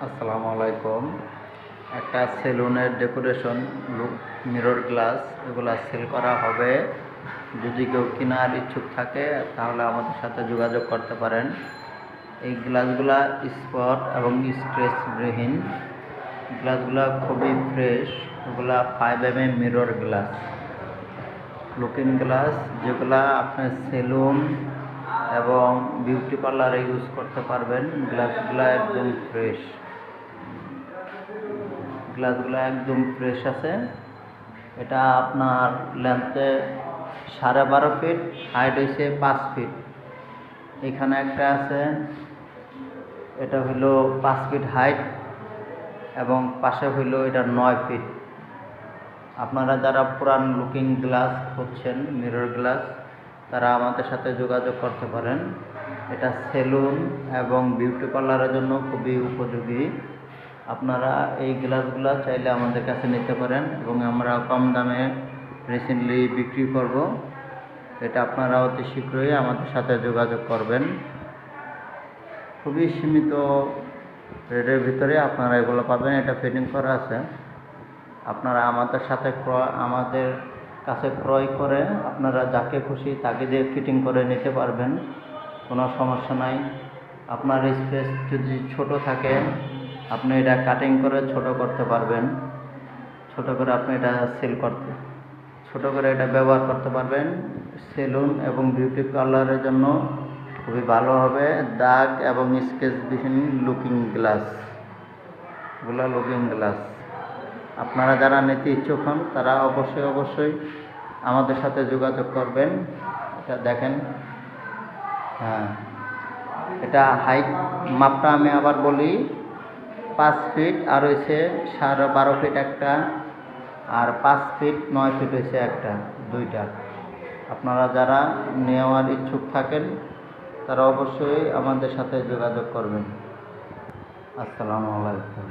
আসসালামু আলাইকুম। একটা সেলুনের ডেকোরেশন মিরর গ্লাস এগুলা সেল করা হবে। যদি কেউ কেনার ইচ্ছুক থাকে তাহলে আমাদের সাথে যোগাযোগ করতে পারেন। এই গ্লাসগুলা স্পট এবং স্ক্র্যাচবিহীন। গ্লাসগুলা খুবই ফ্রেশ। এগুলা 5mm mirror glass, looking glass, যেগুলা আপনার সেলুন এবং বিউটি পার্লারে ইউজ করতে পারবেন। গ্লাসগুলা একদম ফ্রেশ। গ্লাসগুলো একদম ফ্রেশ আছে। এটা আপনার লেন্থে 12.5 ফিট, হাইট হয়েছে 5 ফিট। এখানে একটা আছে, এটা হইল 5 ফিট হাইট এবং পাশে হইল এটা 9 ফিট। আপনারা যারা পুরান লুকিং গ্লাস খুঁজছেন, মিরর গ্লাস, তারা আমাদের সাথে যোগাযোগ করতে পারেন। এটা সেলুন এবং বিউটি পার্লারের জন্য খুবই উপযোগী। আপনারা এই গ্লাসগুলো চাইলে আমাদের কাছে নিতে পারেন এবং আমরা কম দামে রিসেন্টলি বিক্রি করব। এটা আপনারা অতি শীঘ্রই আমাদের সাথে যোগাযোগ করবেন। খুবই সীমিত রেটের ভিতরে আপনারা এগুলো পাবেন। এটা ফিটিং করা আছে। আপনারা আমাদের কাছে ক্রয় করে আপনারা যাকে খুশি তাকে দিয়ে ফিটিং করে নিতে পারবেন, কোনো সমস্যা নাই। আপনার স্পেস যদি ছোট থাকে, আপনি এটা কাটিং করে ছোট করতে পারবেন। ছোট করে আপনি এটা ছোট করে এটা ব্যবহার করতে পারবেন। সেলুন এবং বিউটি পার্লারের জন্য খুবই ভালো হবে। দাগ এবং স্কেচবিহীন লুকিং গ্লাস, এগুলো লুকিং গ্লাস। আপনারা যারা নিতে ইচ্ছুক হন তারা অবশ্যই আমাদের সাথে যোগাযোগ করবেন। এটা দেখেন, হ্যাঁ, এটা হাইট মাপটা আমি আবার বলি, 5 ফিট, আর হয়েছে 12.5 ফিট একটা, আর 5 ফিট 9 ফিট হয়েছে একটা, দুইটা। আপনারা যারা নেওয়ার ইচ্ছুক থাকেন তারা অবশ্যই আমাদের সাথে যোগাযোগ করবেন। আসসালামু আলাইকুম।